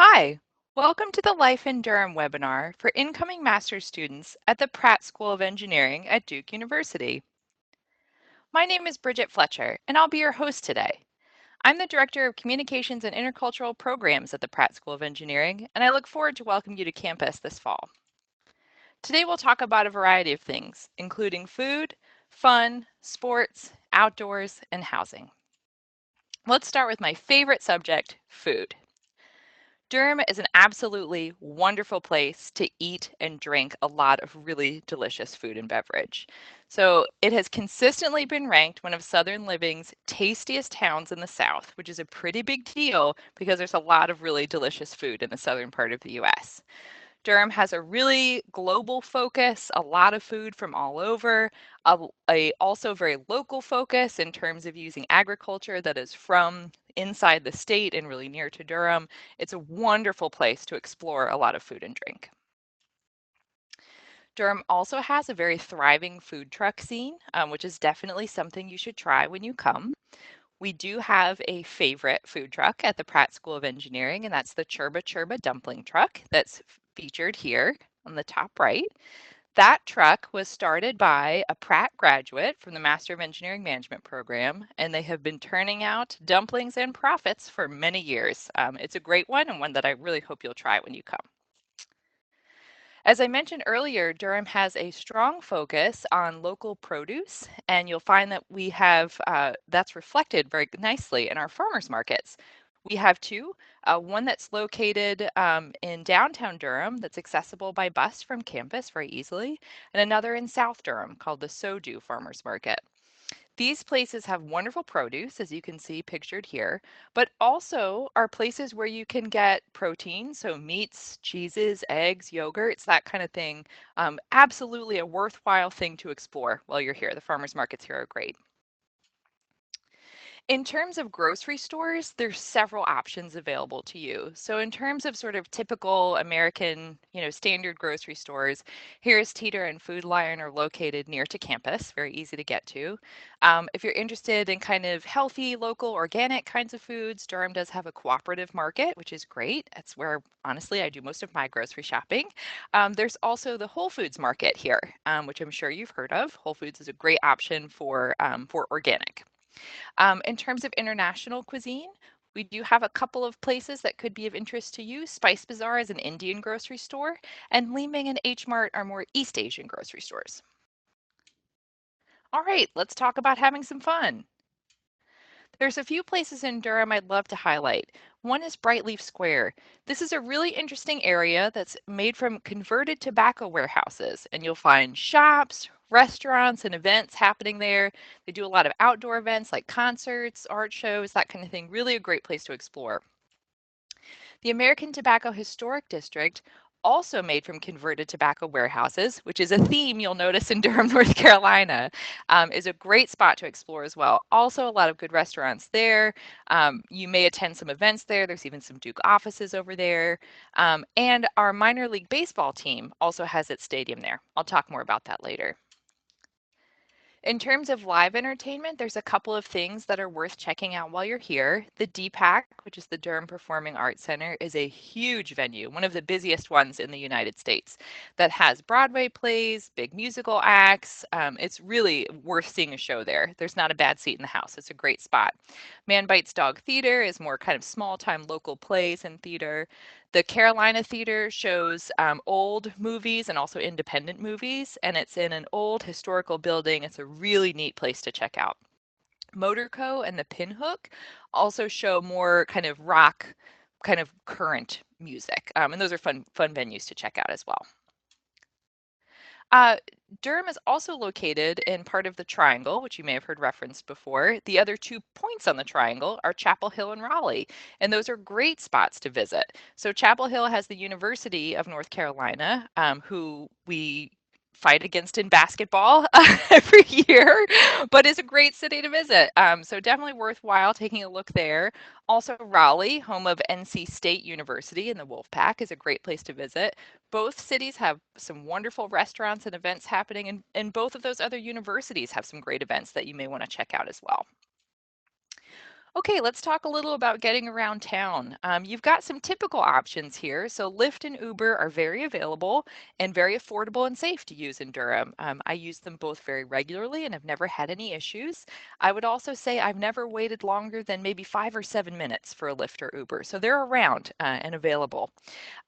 Hi, welcome to the Life in Durham webinar for incoming master's students at the Pratt School of Engineering at Duke University. My name is Bridget Fletcher, and I'll be your host today. I'm the Director of Communications and Intercultural Programs at the Pratt School of Engineering, and I look forward to welcoming you to campus this fall. Today we'll talk about a variety of things, including food, fun, sports, outdoors, and housing. Let's start with my favorite subject, food. Durham is an absolutely wonderful place to eat and drink a lot of really delicious food and beverage. So it has consistently been ranked one of Southern Living's tastiest towns in the South, which is a pretty big deal because there's a lot of really delicious food in the southern part of the US. Durham has a really global focus, a lot of food from all over, a also very local focus in terms of using agriculture that is from inside the state and really near to Durham. It's a wonderful place to explore a lot of food and drink. Durham also has a very thriving food truck scene, which is definitely something you should try when you come. We do have a favorite food truck at the Pratt School of Engineering, and that's the Churba Churba Dumpling Truck that's featured here on the top right. That truck was started by a Pratt graduate from the Master of Engineering Management program, and they have been turning out dumplings and profits for many years. It's a great one and one that I really hope you'll try when you come. As I mentioned earlier, Durham has a strong focus on local produce, and you'll find that we have that's reflected very nicely in our farmers markets. We have two, one that's located in downtown Durham that's accessible by bus from campus very easily, and another in South Durham called the SoDo Farmers Market. These places have wonderful produce, as you can see pictured here, but also are places where you can get protein, so meats, cheeses, eggs, yogurts, that kind of thing. Absolutely a worthwhile thing to explore while you're here. The farmers markets here are great. In terms of grocery stores, there's several options available to you. So in terms of sort of typical American, standard grocery stores, here's Teeter and Food Lion are located near to campus, very easy to get to. If you're interested in kind of healthy, local, organic kinds of foods, Durham does have a cooperative market, which is great. That's where, honestly, I do most of my grocery shopping. There's also the Whole Foods market here, which I'm sure you've heard of. Whole Foods is a great option for organic. In terms of international cuisine, we do have a couple of places that could be of interest to you. Spice Bazaar is an Indian grocery store, and Li Ming and H Mart are more East Asian grocery stores. All right, let's talk about having some fun. There's a few places in Durham I'd love to highlight. One is Brightleaf Square. This is a really interesting area that's made from converted tobacco warehouses, and you'll find shops, restaurants, and events happening there. They do a lot of outdoor events like concerts, art shows, that kind of thing. Really a great place to explore. The American Tobacco Historic District, also made from converted tobacco warehouses, which is a theme you'll notice in Durham, North Carolina, is a great spot to explore as well. Also, a lot of good restaurants there. You may attend some events there. There's even some Duke offices over there. And our minor league baseball team also has its stadium there. I'll talk more about that later. In terms of live entertainment, there's a couple of things that are worth checking out while you're here. The DPAC, which is the Durham Performing Arts Center, is a huge venue, one of the busiest ones in the United States, that has Broadway plays, big musical acts. It's really worth seeing a show there. There's not a bad seat in the house. It's a great spot. Man Bites Dog Theater is more kind of small time local plays and theater. The Carolina Theater shows old movies and also independent movies, and it's in an old historical building. It's a really neat place to check out. Motorco and the Pinhook also show more kind of rock, kind of current music, and those are fun venues to check out as well. Uh, Durham is also located in part of the Triangle, which you may have heard referenced before. The other 2 points on the Triangle are Chapel Hill and Raleigh, and those are great spots to visit. So Chapel Hill has the University of North Carolina, who we fight against in basketball every year, but is a great city to visit. So definitely worthwhile taking a look there. Also, Raleigh, home of NC State University and the Wolfpack, is a great place to visit. Both cities have some wonderful restaurants and events happening, and both of those other universities have some great events that you may want to check out as well. Okay, let's talk a little about getting around town. You've got some typical options here. So, Lyft and Uber are very available and very affordable and safe to use in Durham. I use them both very regularly and have never had any issues. I would also say I've never waited longer than maybe 5 or 7 minutes for a Lyft or Uber. So, they're around and available.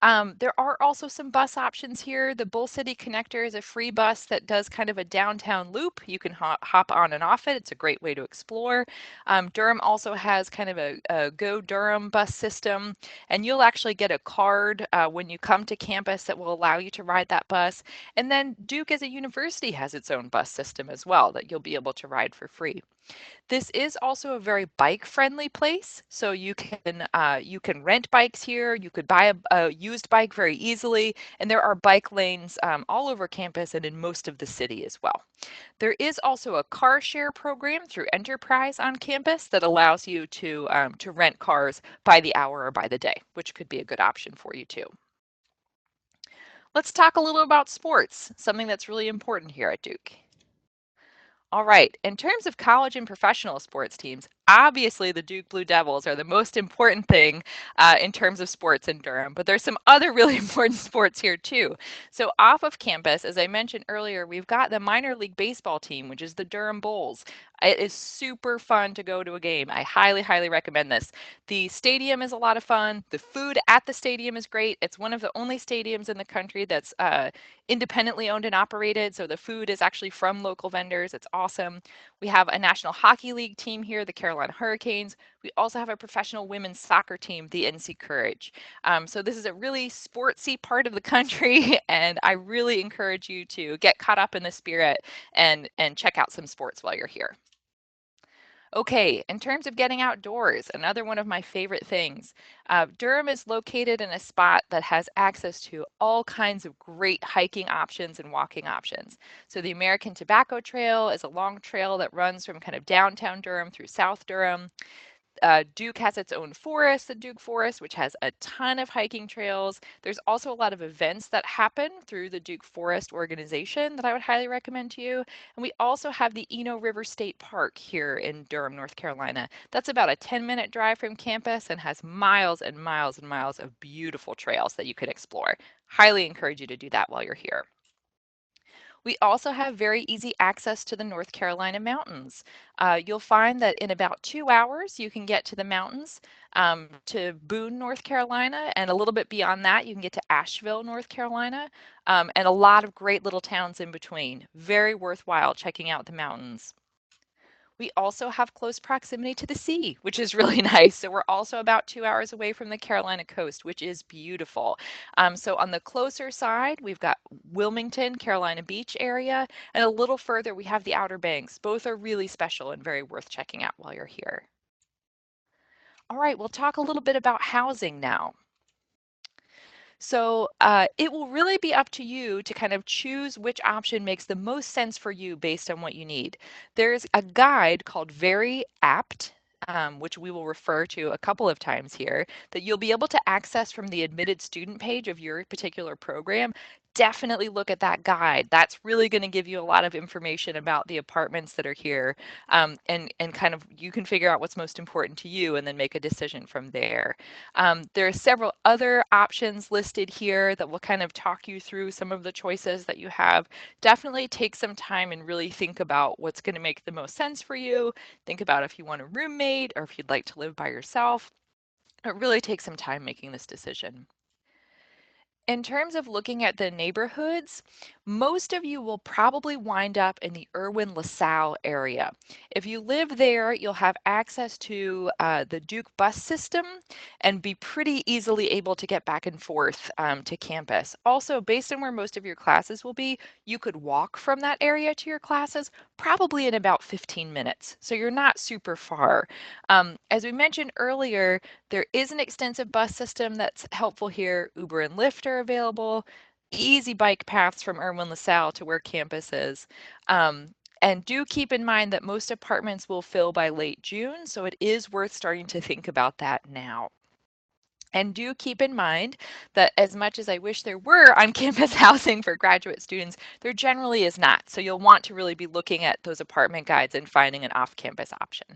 There are also some bus options here. The Bull City Connector is a free bus that does kind of a downtown loop. You can hop on and off it. It's a great way to explore. Durham also has kind of a Go Durham bus system, and you'll actually get a card when you come to campus that will allow you to ride that bus. And then Duke as a university has its own bus system as well that you'll be able to ride for free. This is also a very bike-friendly place, so you can rent bikes here. You could buy a used bike very easily, and there are bike lanes all over campus and in most of the city as well. There is also a car share program through Enterprise on campus that allows you to rent cars by the hour or by the day, which could be a good option for you too. Let's talk a little about sports, something that's really important here at Duke. All right. In terms of college and professional sports teams, obviously the Duke Blue Devils are the most important thing in terms of sports in Durham, but there's some other really important sports here too. So, off of campus, as I mentioned earlier, we've got the minor league baseball team, which is the Durham Bulls. It is super fun to go to a game. I highly, highly recommend this. The stadium is a lot of fun. The food at the stadium is great. It's one of the only stadiums in the country that's independently owned and operated. So the food is actually from local vendors. It's awesome. We have a National Hockey League team here, the Carolina Hurricanes. We also have a professional women's soccer team, the NC Courage. So this is a really sportsy part of the country, and I really encourage you to get caught up in the spirit and check out some sports while you're here. Okay, in terms of getting outdoors, another one of my favorite things. Durham is located in a spot that has access to all kinds of great hiking options and walking options. So, the American Tobacco Trail is a long trail that runs from kind of downtown Durham through South Durham. Duke has its own forest, the Duke Forest, which has a ton of hiking trails. There's also a lot of events that happen through the Duke Forest organization that I would highly recommend to you. And we also have the Eno River State Park here in Durham, North Carolina. That's about a 10-minute drive from campus and has miles and miles and miles of beautiful trails that you can explore. Highly encourage you to do that while you're here. We also have very easy access to the North Carolina mountains. You'll find that in about 2 hours, you can get to the mountains, to Boone, North Carolina, and a little bit beyond that, you can get to Asheville, North Carolina, and a lot of great little towns in between. Very worthwhile checking out the mountains. We also have close proximity to the sea, which is really nice. So we're also about 2 hours away from the Carolina coast, which is beautiful. So on the closer side, we've got Wilmington, Carolina Beach area, and a little further, we have the Outer Banks. Both are really special and very worth checking out while you're here. All right, we'll talk a little bit about housing now. So it will really be up to you to kind of choose which option makes the most sense for you based on what you need. There's a guide called Very Apt. Which we will refer to a couple of times here, that you'll be able to access from the admitted student page of your particular program. Definitely look at that guide. That's really going to give you a lot of information about the apartments that are here, and kind of you can figure out what's most important to you and then make a decision from there. There are several other options listed here that will kind of talk you through some of the choices that you have. Definitely take some time and really think about what's going to make the most sense for you. Think about if you want a roommate or if you'd like to live by yourself. It really takes some time making this decision. In terms of looking at the neighborhoods, most of you will probably wind up in the Irwin-LaSalle area. If you live there, you'll have access to the Duke bus system and be pretty easily able to get back and forth to campus. Also, based on where most of your classes will be, you could walk from that area to your classes probably in about 15 minutes. So you're not super far. As we mentioned earlier, there is an extensive bus system that's helpful here. Uber and Lyft are available. Easy bike paths from Irwin LaSalle to where campus is. And do keep in mind that most apartments will fill by late June, so it is worth starting to think about that now. And do keep in mind that as much as I wish there were on campus housing for graduate students, there generally is not. So you'll want to really be looking at those apartment guides and finding an off campus option.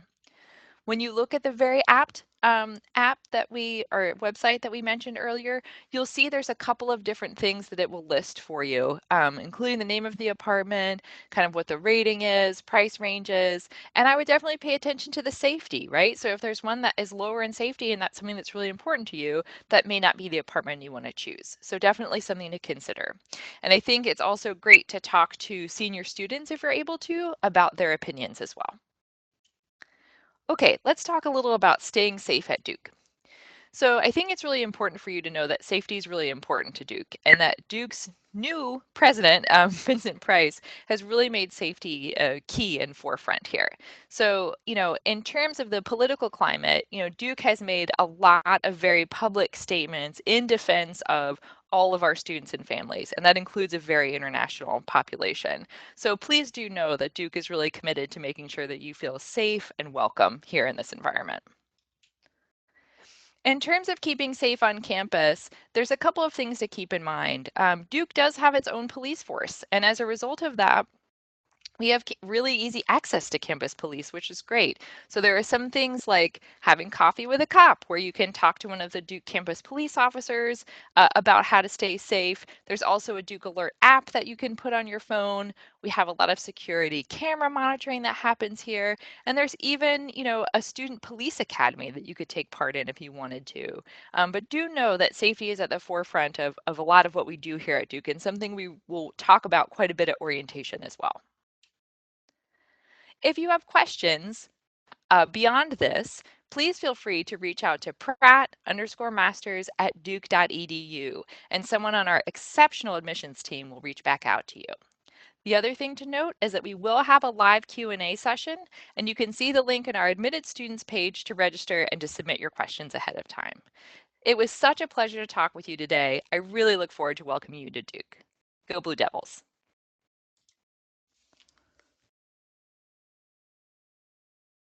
When you look at the very app that we or website that we mentioned earlier, you'll see there's a couple of different things that it will list for you, including the name of the apartment, kind of what the rating is, price ranges, and I would definitely pay attention to the safety, right? So if there's one that is lower in safety and that's something that's really important to you, that may not be the apartment you want to choose. So definitely something to consider. And I think it's also great to talk to senior students if you're able to about their opinions as well. Okay, let's talk a little about staying safe at Duke. So I think it's really important for you to know that safety is really important to Duke and that Duke's new president, Vincent Price, has really made safety a key and forefront here. So, in terms of the political climate, Duke has made a lot of very public statements in defense of all of our students and families, and that includes a very international population. So please do know that Duke is really committed to making sure that you feel safe and welcome here in this environment. In terms of keeping safe on campus, there's a couple of things to keep in mind. Duke does have its own police force, and as a result of that, we have really easy access to campus police, which is great. So there are some things like having coffee with a cop, where you can talk to one of the Duke campus police officers about how to stay safe. There's also a Duke Alert app that you can put on your phone. We have a lot of security camera monitoring that happens here. And there's even, a student police academy that you could take part in if you wanted to. But do know that safety is at the forefront of a lot of what we do here at Duke and something we will talk about quite a bit at orientation as well. If you have questions beyond this, please feel free to reach out to pratt_masters at duke.edu, and someone on our exceptional admissions team will reach back out to you. The other thing to note is that we will have a live Q&A session, and you can see the link in our admitted students page to register and to submit your questions ahead of time. It was such a pleasure to talk with you today. I really look forward to welcoming you to Duke. Go Blue Devils!